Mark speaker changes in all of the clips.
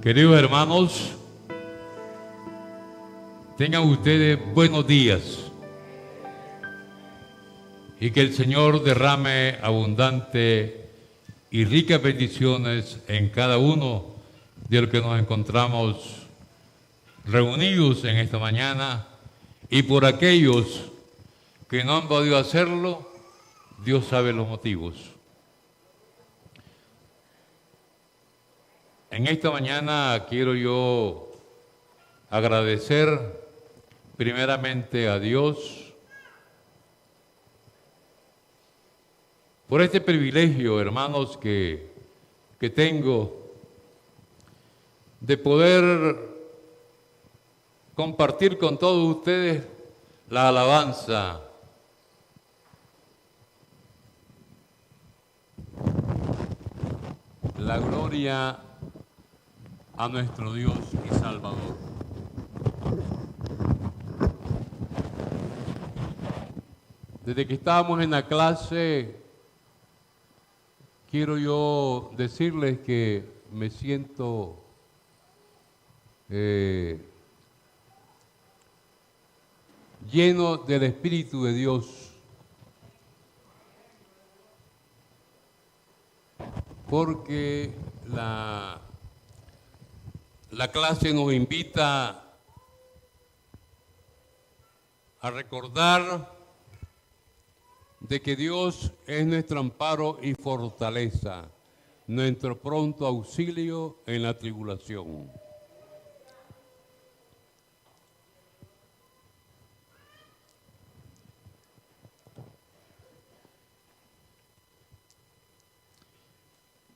Speaker 1: Queridos hermanos, tengan ustedes buenos días y que el Señor derrame abundante y ricas bendiciones en cada uno de los que nos encontramos reunidos en esta mañana, y por aquellos que no han podido hacerlo, Dios sabe los motivos. En esta mañana quiero yo agradecer primeramente a Dios por este privilegio, hermanos, que tengo de poder compartir con todos ustedes la alabanza la gloria a nuestro Dios y Salvador. Desde que estábamos en la clase, quiero yo decirles que me siento lleno del Espíritu de Dios, porque la clase nos invita a recordar de que Dios es nuestro amparo y fortaleza, nuestro pronto auxilio en la tribulación.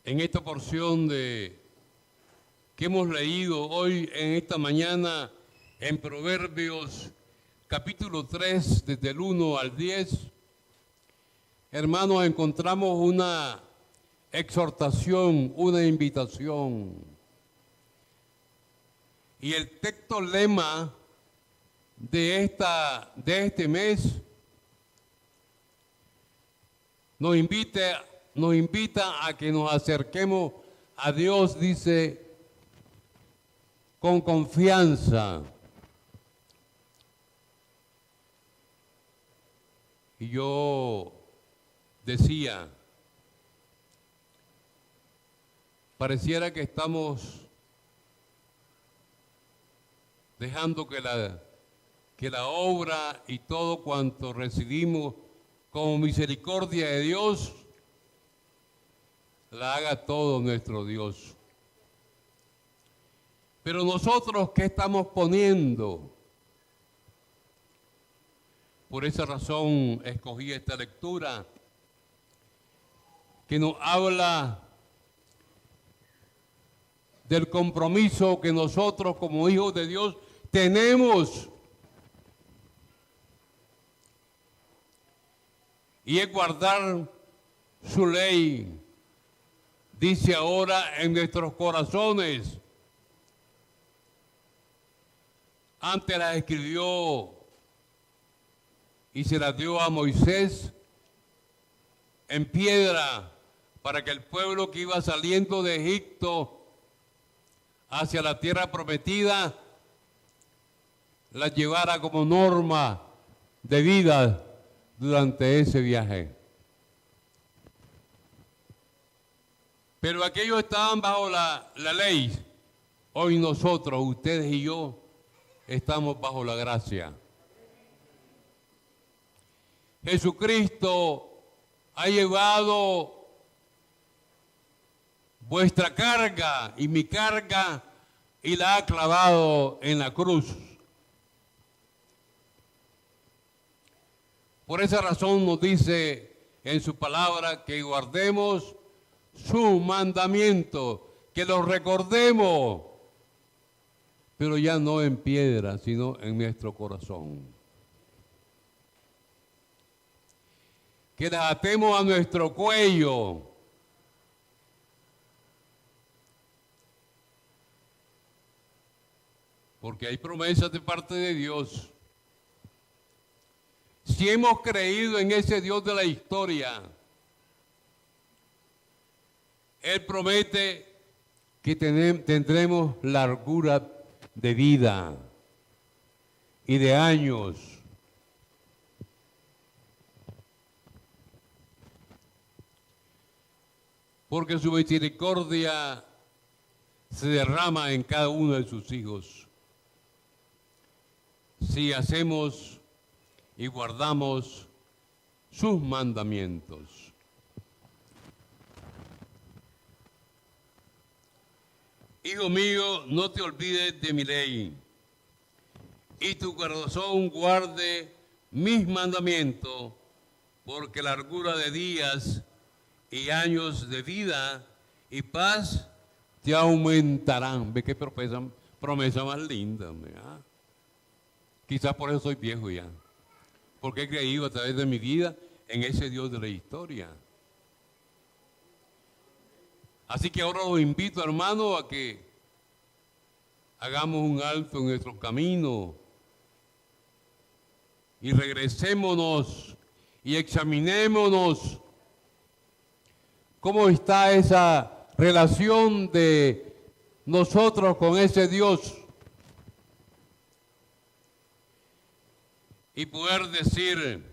Speaker 1: En esta porción que hemos leído hoy en esta mañana en Proverbios capítulo 3, desde el 1 al 10, hermanos, encontramos una exhortación, una invitación. Y el texto lema de este mes nos invita a que nos acerquemos a Dios, dice, con confianza. Y yo decía, pareciera que estamos dejando que la obra y todo cuanto recibimos como misericordia de Dios la haga todo nuestro Dios. Pero nosotros, ¿qué estamos poniendo? Por esa razón escogí esta lectura que nos habla del compromiso que nosotros como hijos de Dios tenemos. Y es guardar su ley. Dice ahora en nuestros corazones. Antes la escribió y se la dio a Moisés en piedra para que el pueblo que iba saliendo de Egipto hacia la tierra prometida la llevara como norma de vida durante ese viaje. Pero aquellos estaban bajo la ley. Hoy nosotros, ustedes y yo, estamos bajo la gracia. Jesucristo ha llevado vuestra carga y mi carga y la ha clavado en la cruz. Por esa razón nos dice en su palabra que guardemos su mandamiento, que lo recordemos, pero ya no en piedra, sino en nuestro corazón. Que las atemos a nuestro cuello. Porque hay promesas de parte de Dios. Si hemos creído en ese Dios de la historia, Él promete que tendremos largura de vida y de años. Porque su misericordia se derrama en cada uno de sus hijos. Si hacemos y guardamos sus mandamientos. Hijo mío, no te olvides de mi ley, y tu corazón guarde mis mandamientos, porque largura de días y años de vida y paz te aumentarán. ¿Ve qué promesa más linda? ¿Verdad? Quizás por eso soy viejo ya, porque he creído a través de mi vida en ese Dios de la historia. Así que ahora los invito, hermano, a que hagamos un alto en nuestro camino y regresémonos y examinémonos cómo está esa relación de nosotros con ese Dios. Y poder decir,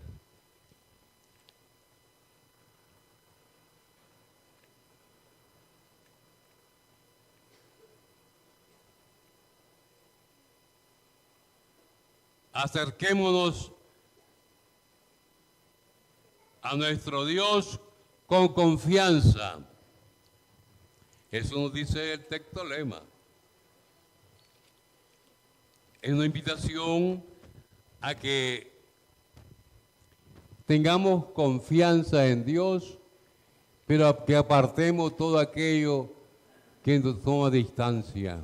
Speaker 1: acerquémonos a nuestro Dios con confianza. Eso nos dice el texto lema. Es una invitación a que tengamos confianza en Dios, pero que apartemos todo aquello que nos toma distancia.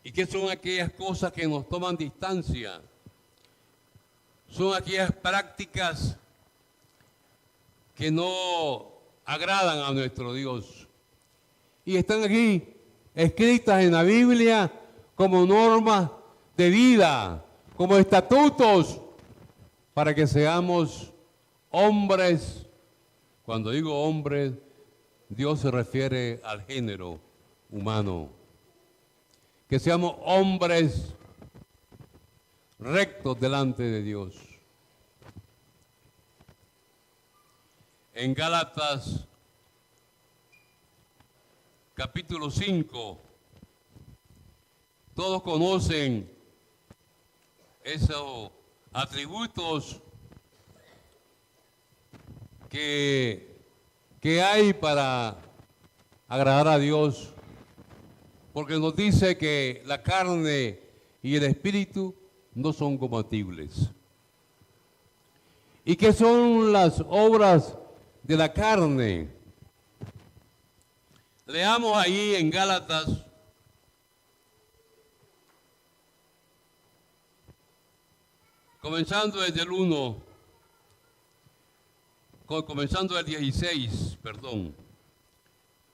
Speaker 1: ¿Y qué son aquellas cosas que nos toman distancia? Son aquellas prácticas que no agradan a nuestro Dios. Y están aquí escritas en la Biblia como normas de vida, como estatutos, para que seamos hombres. Cuando digo hombres, Dios se refiere al género humano. Que seamos hombres rectos delante de Dios. En Gálatas capítulo 5, todos conocen esos atributos que hay para agradar a Dios, porque nos dice que la carne y el espíritu no son compatibles. ¿Y qué son las obras de la carne? Leamos ahí en Gálatas comenzando desde el 1, comenzando del 16, perdón.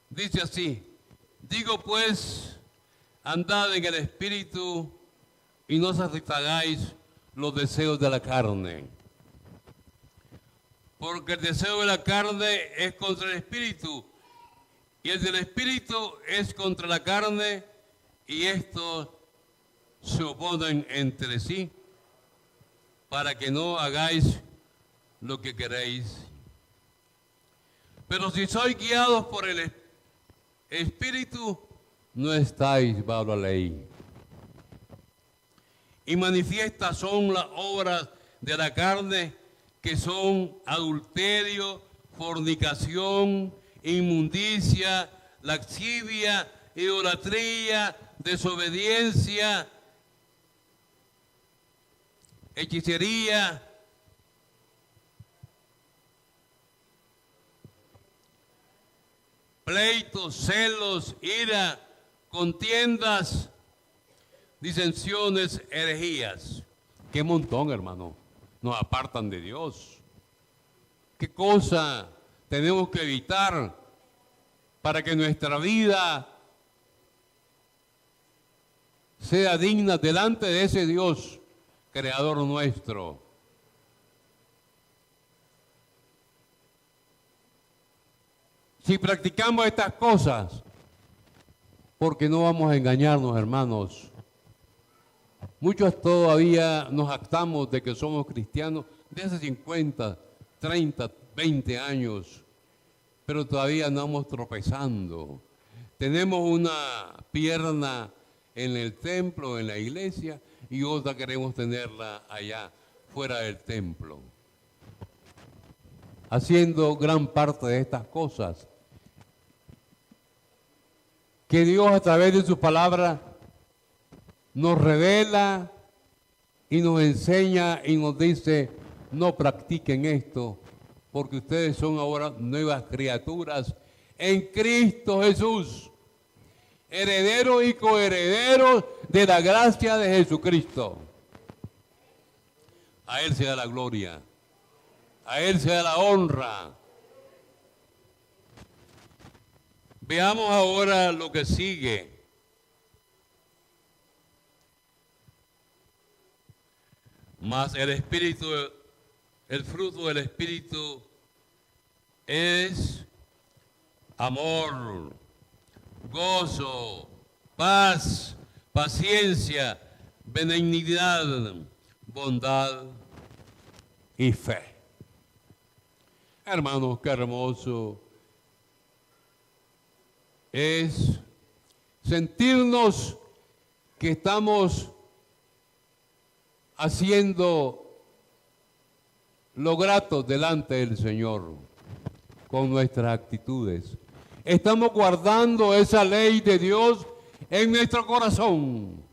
Speaker 1: Dice así: digo pues, andad en el espíritu y no satisfagáis los deseos de la carne. Porque el deseo de la carne es contra el espíritu, y el del espíritu es contra la carne, y estos se oponen entre sí, para que no hagáis lo que queréis. Pero si sois guiados por el espíritu, no estáis bajo la ley. Y manifiestas son las obras de la carne, que son adulterio, fornicación, inmundicia, lascivia, idolatría, desobediencia, hechicería, pleitos, celos, ira, contiendas, disensiones, herejías. Qué montón, hermano. Nos apartan de Dios. ¿Qué cosa tenemos que evitar para que nuestra vida sea digna delante de ese Dios, creador nuestro? Si practicamos estas cosas, porque no vamos a engañarnos, hermanos. Muchos todavía nos jactamos de que somos cristianos de hace 50, 30, 20 años, pero todavía andamos tropezando. Tenemos una pierna en el templo, en la iglesia, y otra queremos tenerla allá, fuera del templo. Haciendo gran parte de estas cosas que Dios a través de su palabra nos revela y nos enseña y nos dice: no practiquen esto, porque ustedes son ahora nuevas criaturas en Cristo Jesús, herederos y coherederos de la gracia de Jesucristo. A Él sea la gloria, a Él sea la honra. Veamos ahora lo que sigue. Mas el Espíritu, el fruto del Espíritu es amor, gozo, paz, paciencia, benignidad, bondad y fe. Hermanos, qué hermoso es sentirnos que estamos haciendo lo grato delante del Señor con nuestras actitudes. Estamos guardando esa ley de Dios en nuestro corazón.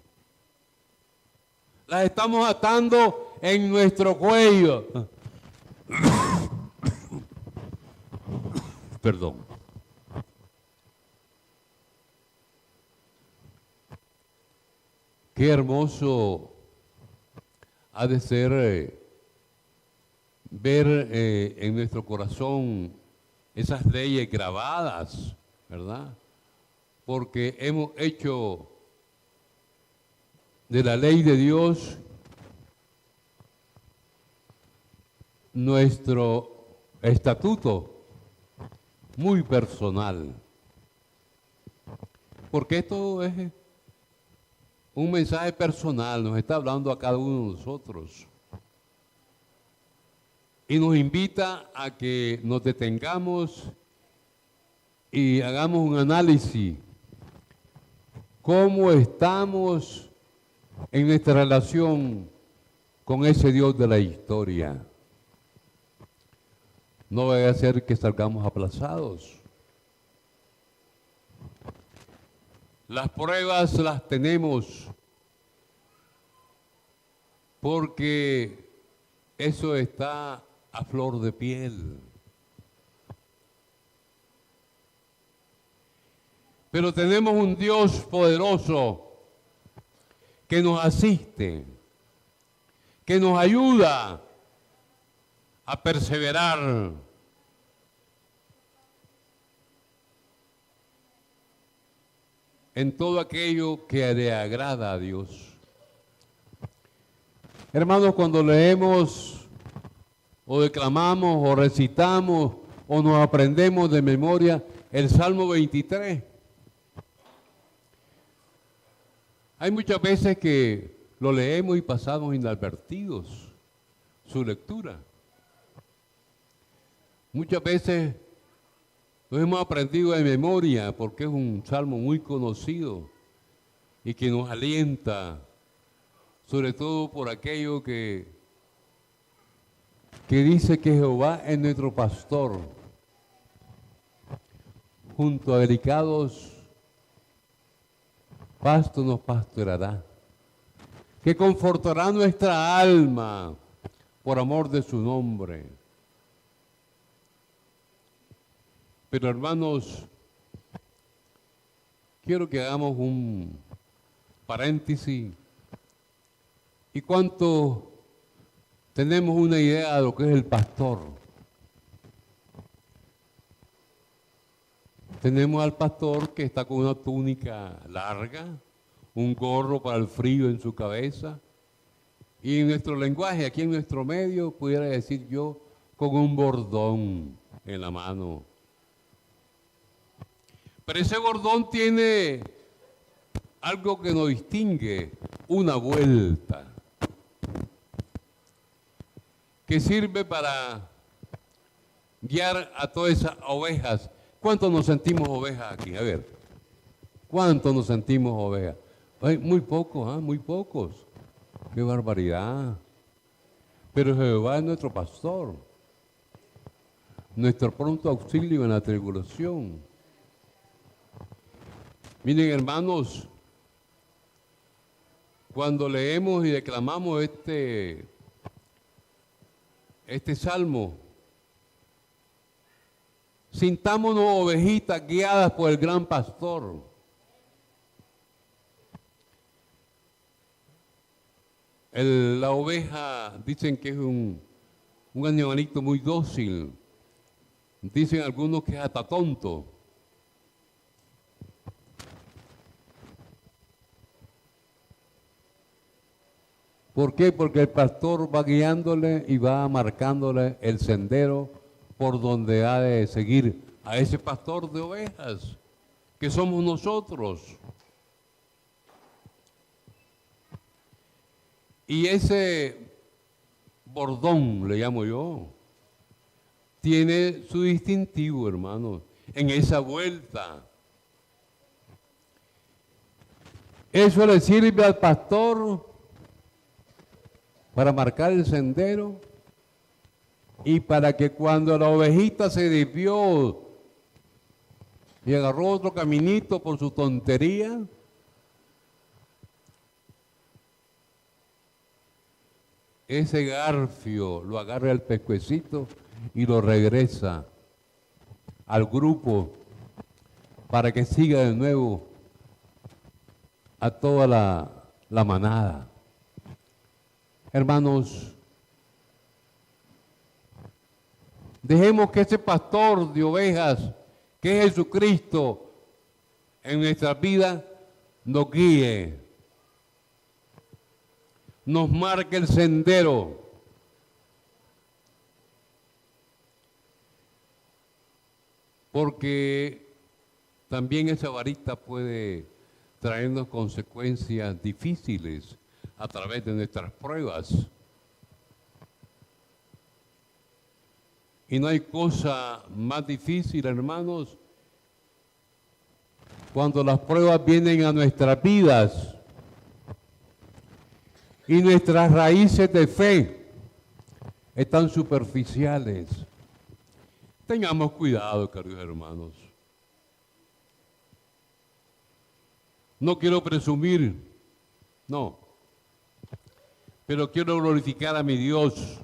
Speaker 1: Las estamos atando en nuestro cuello. Perdón. Qué hermoso ha de ser ver en nuestro corazón esas leyes grabadas, ¿verdad? Porque hemos hecho de la ley de Dios nuestro estatuto muy personal. Porque esto es un mensaje personal, nos está hablando a cada uno de nosotros. Y nos invita a que nos detengamos y hagamos un análisis. ¿Cómo estamos en nuestra relación con ese Dios de la historia? No vaya a ser que salgamos aplazados. Las pruebas las tenemos porque eso está a flor de piel. Pero tenemos un Dios poderoso que nos asiste, que nos ayuda a perseverar. En todo aquello que le agrada a Dios. Hermanos, cuando leemos o declamamos o recitamos o nos aprendemos de memoria el Salmo 23, hay muchas veces que lo leemos y pasamos inadvertidos su lectura. Muchas veces lo hemos aprendido de memoria porque es un salmo muy conocido y que nos alienta, sobre todo por aquello que dice que Jehová es nuestro pastor, junto a delicados pastos nos pastoreará, que confortará nuestra alma por amor de su nombre. Pero hermanos, quiero que hagamos un paréntesis. ¿Y cuánto tenemos una idea de lo que es el pastor? Tenemos al pastor que está con una túnica larga, un gorro para el frío en su cabeza, y en nuestro lenguaje, aquí en nuestro medio, pudiera decir yo, con un bordón en la mano. Pero ese bordón tiene algo que nos distingue, una vuelta, que sirve para guiar a todas esas ovejas. ¿Cuántos nos sentimos ovejas aquí? A ver, ¿cuántos nos sentimos ovejas? Ay, muy pocos, muy pocos. ¡Qué barbaridad! Pero Jehová es nuestro pastor, nuestro pronto auxilio en la tribulación. Miren, hermanos, cuando leemos y declamamos este salmo, sintámonos ovejitas guiadas por el gran pastor. La oveja, dicen que es un animalito muy dócil. Dicen algunos que es hasta tonto. ¿Por qué? Porque el pastor va guiándole y va marcándole el sendero por donde ha de seguir a ese pastor de ovejas, que somos nosotros. Y ese bordón, le llamo yo, tiene su distintivo, hermano, en esa vuelta. Eso le sirve al pastor para marcar el sendero y para que cuando la ovejita se desvió y agarró otro caminito por su tontería, ese garfio lo agarra el pescuecito y lo regresa al grupo para que siga de nuevo a toda la manada. Hermanos, dejemos que ese pastor de ovejas, que es Jesucristo, en nuestra vida nos guíe, nos marque el sendero. Porque también esa varita puede traernos consecuencias difíciles a través de nuestras pruebas. Y no hay cosa más difícil, hermanos, cuando las pruebas vienen a nuestras vidas y nuestras raíces de fe están superficiales. Tengamos cuidado, queridos hermanos. No quiero presumir, no, pero quiero glorificar a mi Dios.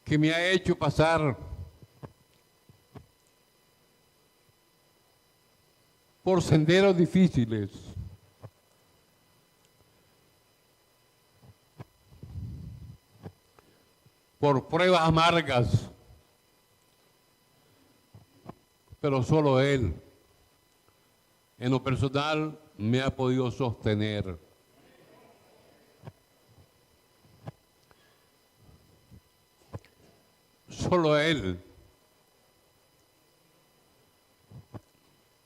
Speaker 1: Que me ha hecho pasar por senderos difíciles, por pruebas amargas, pero solo Él, en lo personal, me ha podido sostener. Solo Él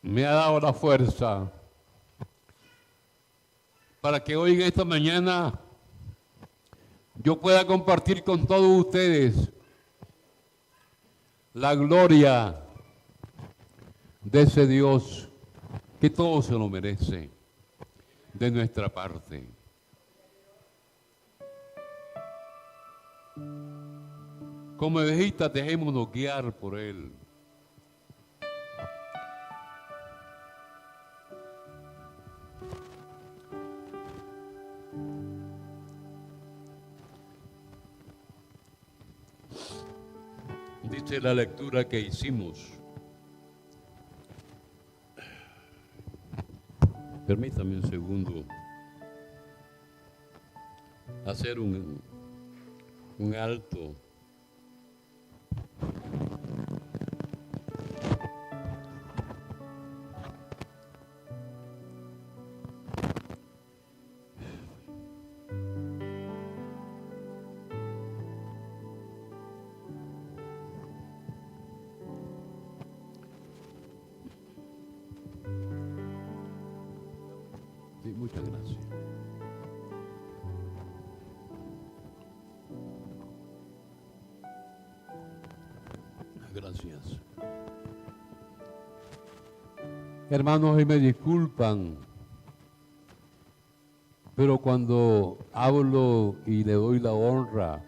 Speaker 1: me ha dado la fuerza para que hoy en esta mañana yo pueda compartir con todos ustedes la gloria de ese Dios que todo se lo merece de nuestra parte. Como ovejitas, dejémonos guiar por Él. Dice la lectura que hicimos. Permítame un segundo. Hacer un alto. Sí, muchas gracias. Gracias. Hermanos, hoy me disculpan, pero cuando hablo y le doy la honra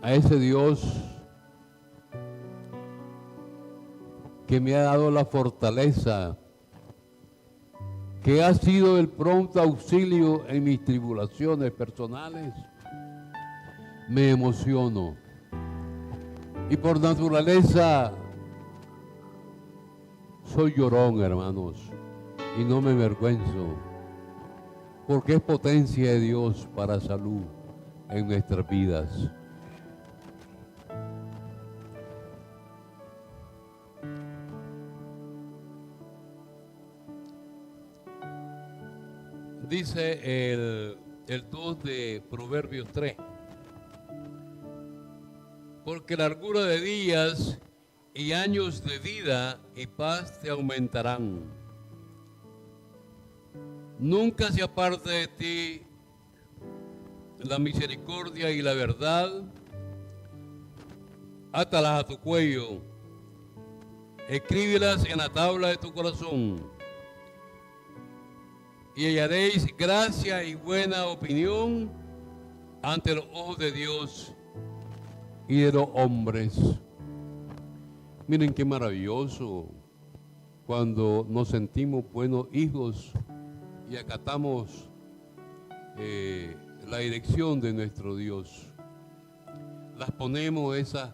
Speaker 1: a ese Dios que me ha dado la fortaleza, que ha sido el pronto auxilio en mis tribulaciones personales, me emociono. Y por naturaleza soy llorón, hermanos, y no me avergüenzo, porque es potencia de Dios para salud en nuestras vidas. Dice el 2 de Proverbios 3. Porque largura de días y años de vida y paz te aumentarán. Nunca se aparte de ti la misericordia y la verdad. Átalas a tu cuello. Escríbelas en la tabla de tu corazón. Y hallaréis gracia y buena opinión ante los ojos de Dios y de los hombres. Miren qué maravilloso cuando nos sentimos buenos hijos y acatamos la dirección de nuestro Dios. Las ponemos esas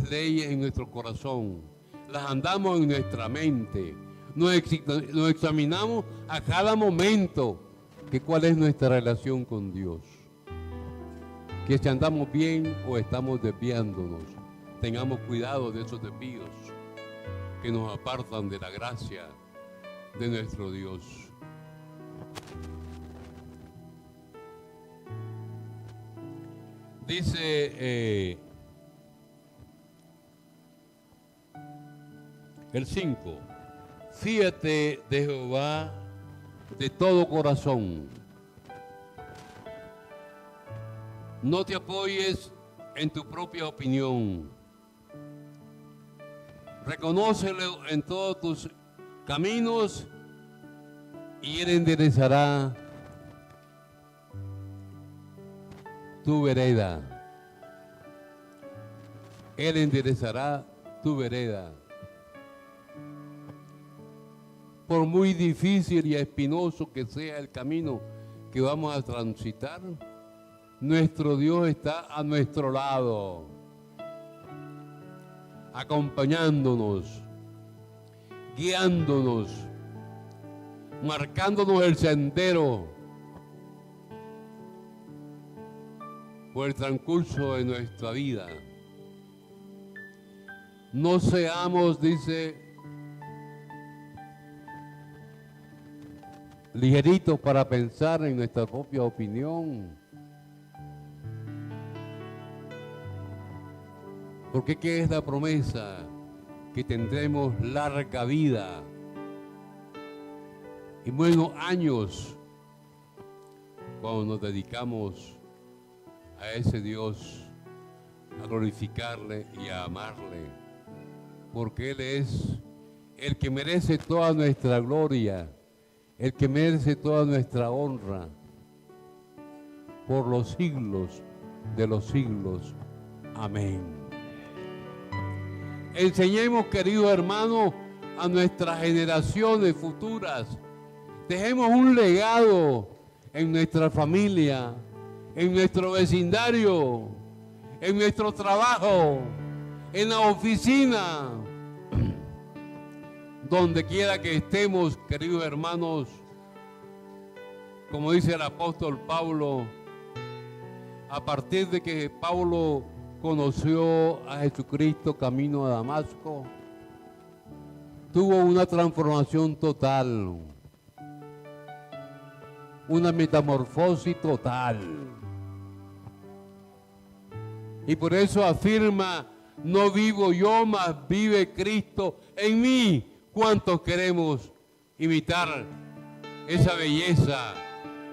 Speaker 1: leyes en nuestro corazón, las andamos en nuestra mente. Nos examinamos a cada momento que cuál es nuestra relación con Dios. Que si andamos bien o estamos desviándonos, tengamos cuidado de esos desvíos que nos apartan de la gracia de nuestro Dios. Dice el 5. Fíate de Jehová de todo corazón. No te apoyes en tu propia opinión. Reconócelo en todos tus caminos y Él enderezará tu vereda. Él enderezará tu vereda. Por muy difícil y espinoso que sea el camino que vamos a transitar, nuestro Dios está a nuestro lado, acompañándonos, guiándonos, marcándonos el sendero por el transcurso de nuestra vida. No seamos, dice, ligeritos para pensar en nuestra propia opinión. Porque ¿qué es la promesa? Que tendremos larga vida y buenos años cuando nos dedicamos a ese Dios, a glorificarle y a amarle, porque Él es el que merece toda nuestra gloria, el que merece toda nuestra honra por los siglos de los siglos. Amén. Enseñemos, queridos hermanos, a nuestras generaciones futuras. Dejemos un legado en nuestra familia, en nuestro vecindario, en nuestro trabajo, en la oficina. Donde quiera que estemos, queridos hermanos, como dice el apóstol Pablo, a partir de que Pablo conoció a Jesucristo camino a Damasco, tuvo una transformación total, una metamorfosis total. Y por eso afirma, no vivo yo, mas vive Cristo en mí. ¿Cuántos queremos imitar esa belleza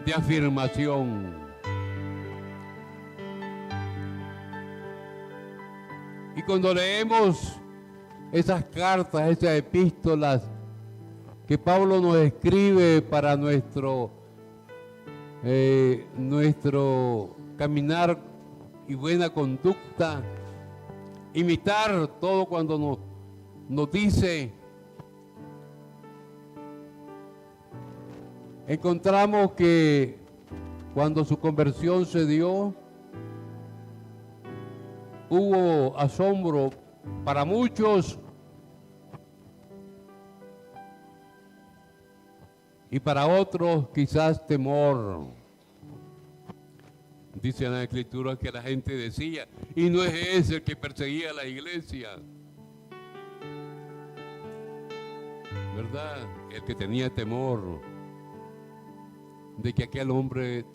Speaker 1: de afirmación. Y cuando leemos esas cartas, esas epístolas que Pablo nos escribe para nuestro caminar y buena conducta, imitar todo cuando nos dice, encontramos que cuando su conversión se dio, hubo asombro para muchos y para otros quizás temor. Dice en la Escritura que la gente decía, y no es ese el que perseguía a la iglesia, ¿verdad? El que tenía temor de que aquel hombre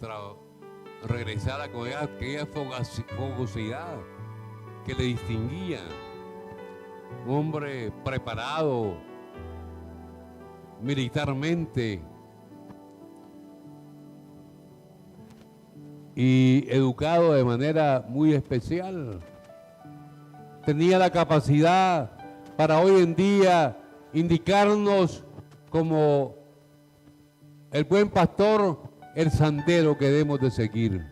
Speaker 1: regresara con aquella fogosidad que le distinguía, un hombre preparado militarmente y educado de manera muy especial. Tenía la capacidad para hoy en día indicarnos como el buen pastor el sendero que debemos de seguir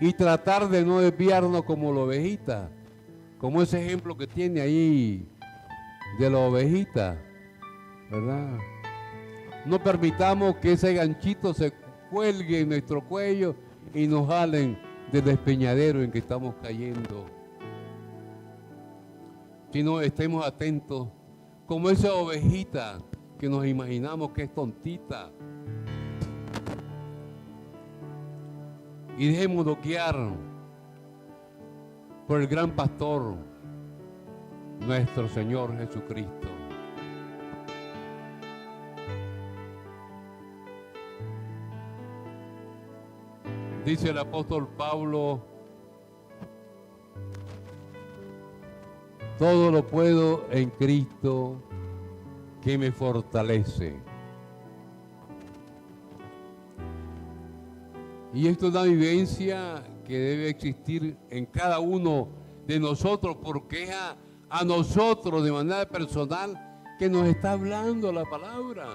Speaker 1: y tratar de no desviarnos como la ovejita, como ese ejemplo que tiene ahí de la ovejita, ¿verdad? No permitamos que ese ganchito se cuelgue en nuestro cuello y nos jalen del despeñadero en que estamos cayendo, sino estemos atentos como esa ovejita que nos imaginamos que es tontita, y dejémonos guiar por el gran pastor, nuestro Señor Jesucristo. Dice el apóstol Pablo, todo lo puedo en Cristo que me fortalece. Y esto es una vivencia que debe existir en cada uno de nosotros, porque es a nosotros de manera personal que nos está hablando la palabra,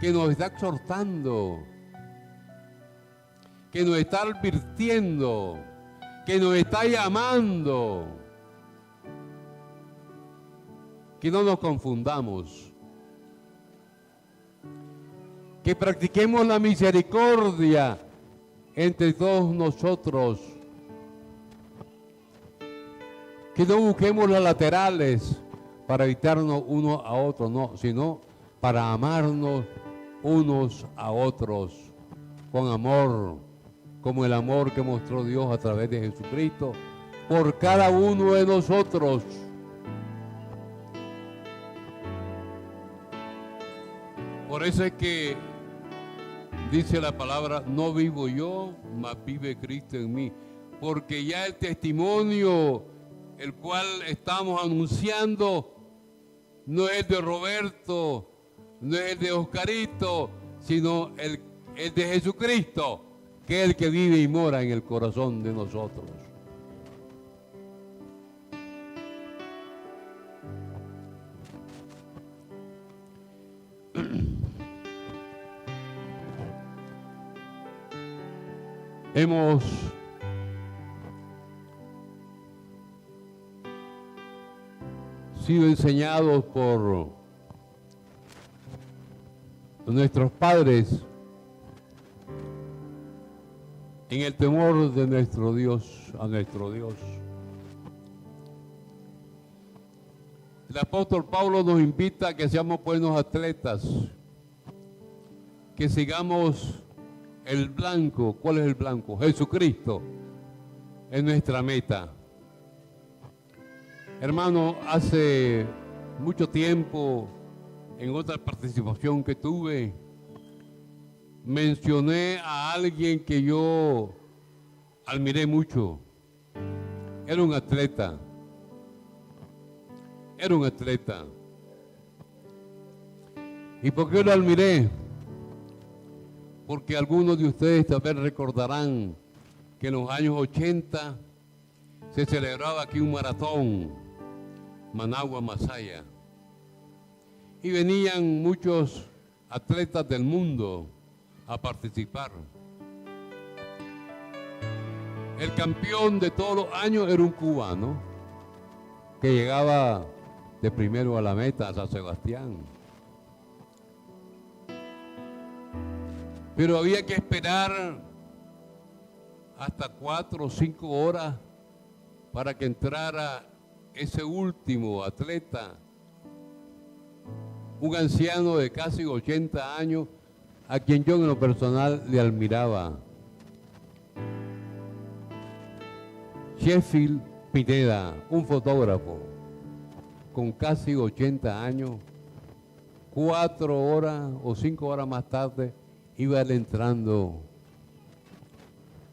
Speaker 1: que nos está exhortando, que nos está advirtiendo, que nos está llamando, que no nos confundamos, que practiquemos la misericordia entre todos nosotros, que no busquemos las laterales para evitarnos unos a otros, no, sino para amarnos unos a otros con amor, como el amor que mostró Dios a través de Jesucristo por cada uno de nosotros. Por eso es que dice la palabra, no vivo yo, mas vive Cristo en mí. Porque ya el testimonio, el cual estamos anunciando, no es el de Roberto, no es el de Oscarito, sino el de Jesucristo, que es el que vive y mora en el corazón de nosotros. Hemos sido enseñados por nuestros padres en el temor de nuestro Dios, a nuestro Dios. El apóstol Pablo nos invita a que seamos buenos atletas, que sigamos el blanco. ¿Cuál es el blanco? Jesucristo es nuestra meta. Hermano, hace mucho tiempo, en otra participación que tuve, mencioné a alguien que yo admiré mucho. Era un atleta. ¿Y por qué lo admiré? Porque algunos de ustedes también recordarán que en los años 80 se celebraba aquí un maratón, Managua-Masaya, y venían muchos atletas del mundo a participar. El campeón de todos los años era un cubano que llegaba de primero a la meta, a San Sebastián. Pero había que esperar hasta 4 o 5 horas para que entrara ese último atleta, un anciano de casi 80 años, a quien yo en lo personal le admiraba. Sheffield Pineda, un fotógrafo con casi 80 años, 4 horas o 5 horas más tarde, iba él entrando,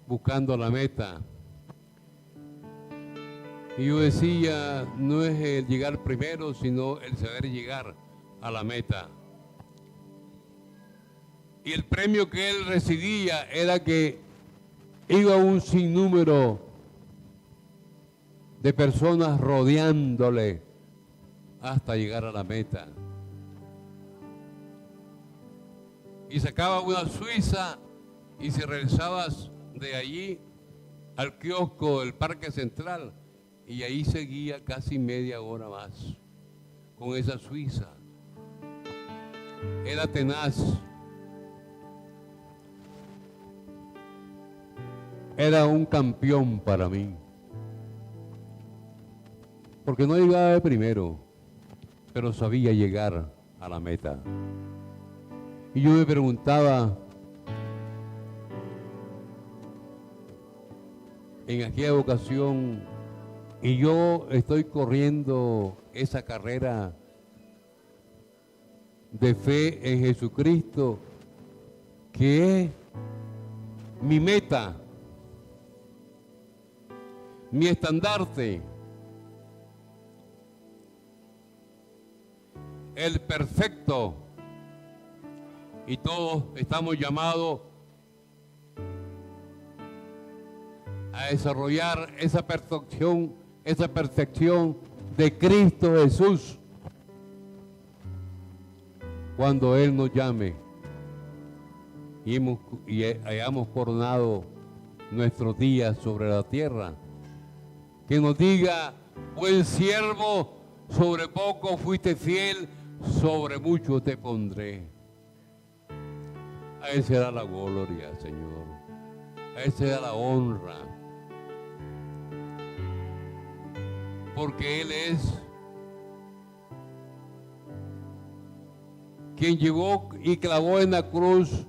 Speaker 1: buscando la meta. Y yo decía, no es el llegar primero, sino el saber llegar a la meta. Y el premio que él recibía era que iba un sinnúmero de personas rodeándole hasta llegar a la meta. Y sacaba una suiza y se regresaba de allí al kiosco del Parque Central y ahí seguía casi media hora más con esa suiza. Era tenaz. Era un campeón para mí. Porque no llegaba de primero, pero sabía llegar a la meta. Y yo me preguntaba, en aquella ocasión, y yo estoy corriendo esa carrera de fe en Jesucristo, que es mi meta, mi estandarte, el perfecto. Y todos estamos llamados a desarrollar esa perfección de Cristo Jesús cuando Él nos llame y hayamos coronado nuestros días sobre la tierra. Que nos diga, buen siervo, sobre poco fuiste fiel, sobre mucho te pondré. A Él será la gloria, Señor. A Él será la honra. Porque Él es quien llevó y clavó en la cruz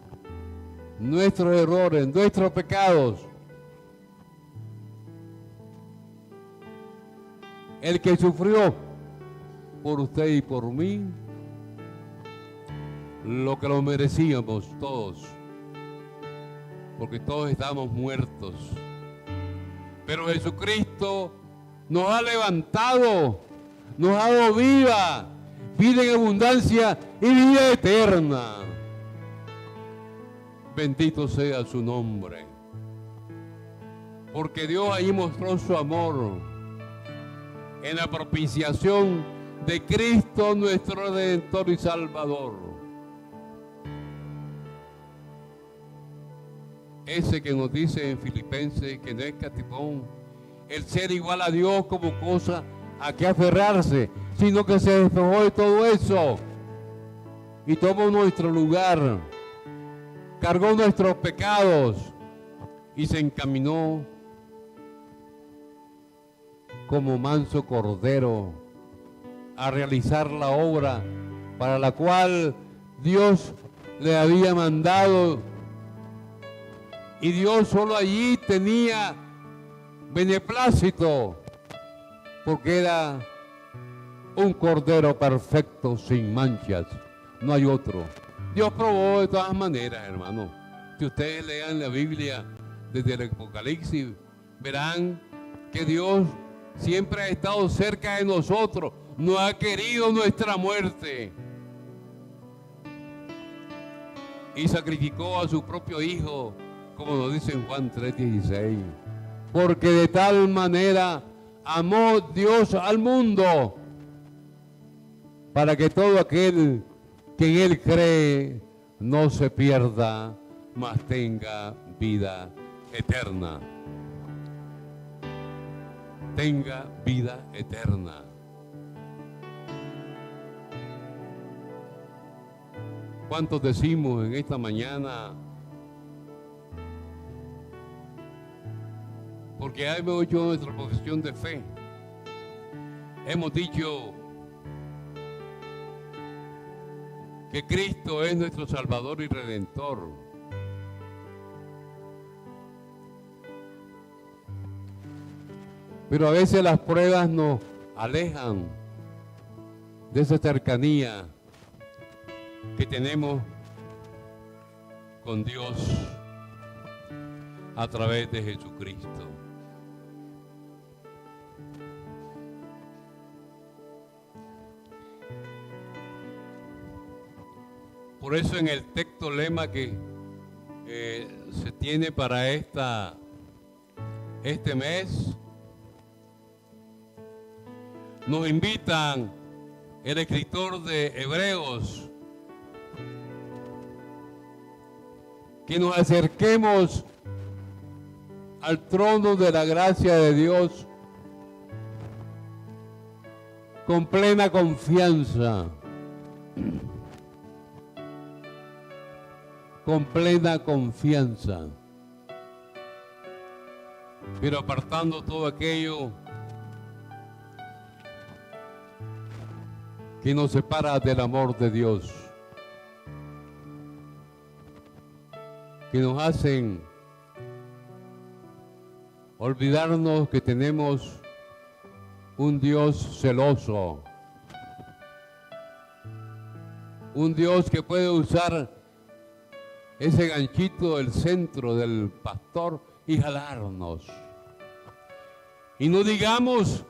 Speaker 1: nuestros errores, nuestros pecados. El que sufrió por usted y por mí lo que lo merecíamos todos, porque todos estábamos muertos. Pero Jesucristo nos ha levantado, nos ha dado vida en abundancia y vida eterna. Bendito sea su nombre, porque Dios ahí mostró su amor en la propiciación de Cristo, nuestro Redentor y Salvador. Ese que nos dice en Filipenses que no es catifón el ser igual a Dios como cosa a que aferrarse, sino que se despojó de todo eso y tomó nuestro lugar, cargó nuestros pecados y se encaminó como manso cordero a realizar la obra para la cual Dios le había mandado. Y Dios solo allí tenía beneplácito, porque era un cordero perfecto, sin manchas. No hay otro. Dios probó de todas maneras, hermano. Si ustedes lean la Biblia desde el Apocalipsis, verán que Dios siempre ha estado cerca de nosotros. No ha querido nuestra muerte. y sacrificó a su propio Hijo, como nos dice en Juan 3:16. Porque de tal manera amó Dios al mundo, para que todo aquel que en Él cree no se pierda, mas tenga vida eterna. Tenga vida eterna. ¿Cuántos decimos en esta mañana? Porque hemos hecho nuestra profesión de fe. Hemos dicho que Cristo es nuestro Salvador y Redentor. Pero a veces las pruebas nos alejan de esa cercanía que tenemos con Dios a través de Jesucristo. Por eso en el texto lema que se tiene para este mes, nos invitan el escritor de Hebreos que nos acerquemos al trono de la gracia de Dios con plena confianza, pero apartando todo aquello que nos separa del amor de Dios, que nos hacen olvidarnos que tenemos un Dios celoso, un Dios que puede usar ese ganchito del centro del pastor y jalarnos. Y no digamos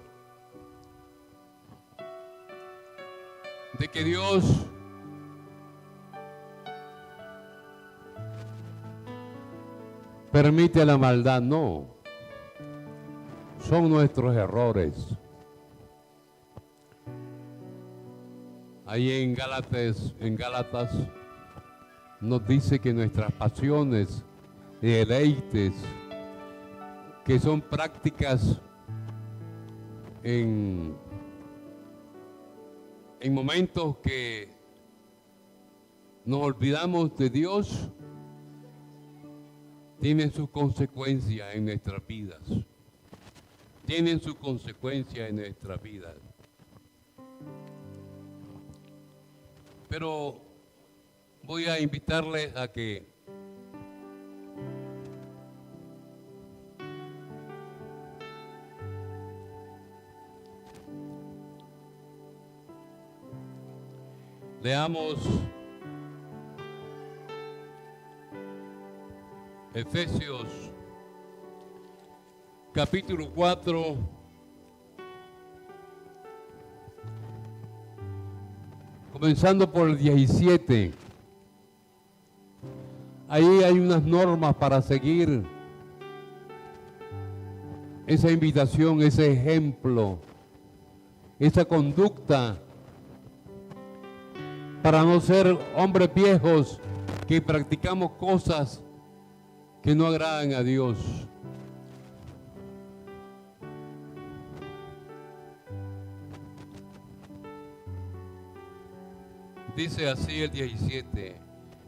Speaker 1: de que Dios permite la maldad, no. Son nuestros errores. Ahí en Gálatas nos dice que nuestras pasiones y deleites, que son prácticas en momentos que nos olvidamos de Dios, tienen sus consecuencias en nuestras vidas. Tienen sus consecuencias en nuestras vidas. Pero voy a invitarles a que leamos Efesios capítulo 4, comenzando por el 17. Ahí hay unas normas para seguir esa invitación, ese ejemplo, esa conducta, para no ser hombres viejos que practicamos cosas que no agradan a Dios. Dice así el 17: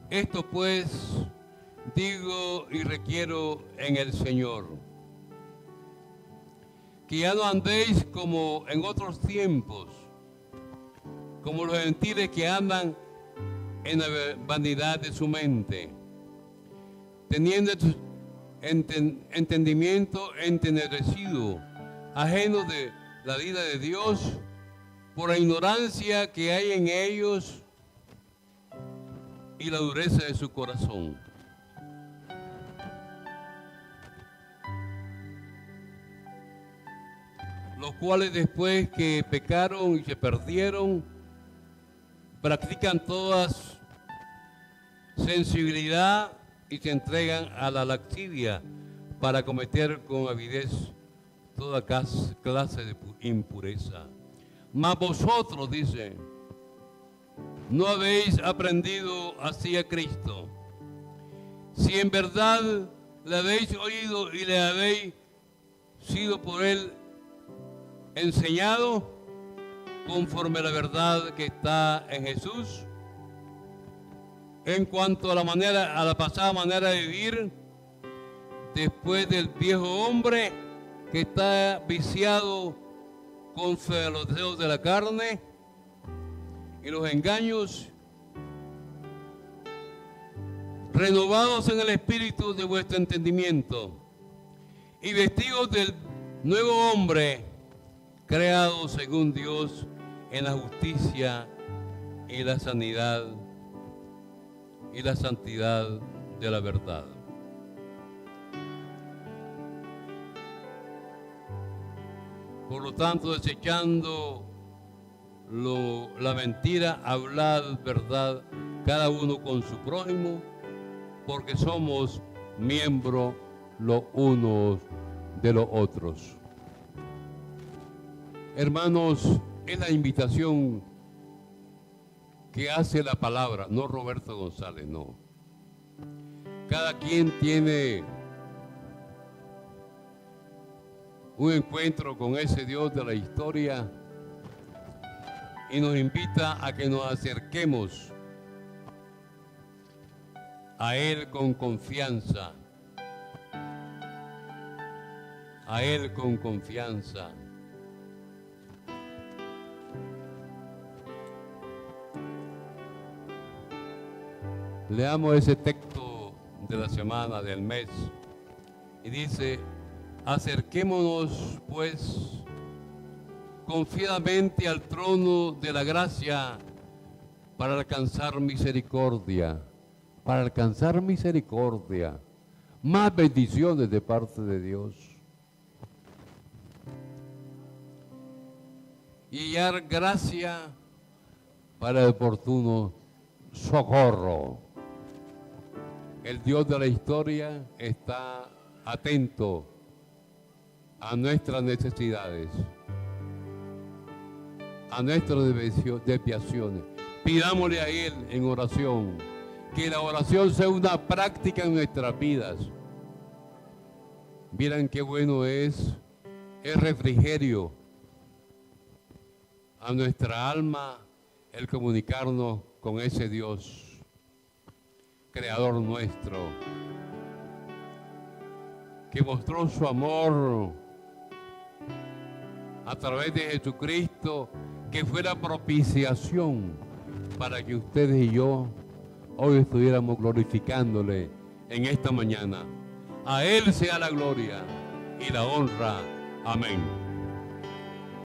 Speaker 1: esto pues digo y requiero en el Señor, que ya no andéis como en otros tiempos, como los gentiles que andan en la vanidad de su mente, teniendo entendimiento entenebrecido, ajeno de la vida de Dios, por la ignorancia que hay en ellos y la dureza de su corazón. Los cuales después que pecaron y se perdieron, practican todas sensibilidad y se entregan a la lascivia para cometer con avidez toda clase de impureza. Mas vosotros, dice, no habéis aprendido así a Cristo. Si en verdad le habéis oído y le habéis sido por él enseñado conforme a la verdad que está en Jesús, en cuanto a la pasada manera de vivir, después del viejo hombre que está viciado conforme a los deseos de la carne y los engaños, renovados en el espíritu de vuestro entendimiento y vestidos del nuevo hombre, creado según Dios en la justicia y la sanidad y la santidad de la verdad. Por lo tanto, desechando la mentira, hablad verdad cada uno con su prójimo, porque somos miembros los unos de los otros. Hermanos, es la invitación que hace la palabra, no Roberto González, no. Cada quien tiene un encuentro con ese Dios de la historia y nos invita a que nos acerquemos a Él con confianza, a Él con confianza. Leamos ese texto de la semana, del mes, y dice: acerquémonos pues confiadamente al trono de la gracia para alcanzar misericordia, más bendiciones de parte de Dios y hallar gracia para el oportuno socorro. El Dios de la historia está atento a nuestras necesidades, a nuestras desviaciones. Pidámosle a Él en oración, que la oración sea una práctica en nuestras vidas. Miren qué bueno es el refrigerio a nuestra alma el comunicarnos con ese Dios, Creador nuestro, que mostró su amor a través de Jesucristo, que fue la propiciación para que ustedes y yo hoy estuviéramos glorificándole en esta mañana. A Él sea la gloria y la honra. Amén.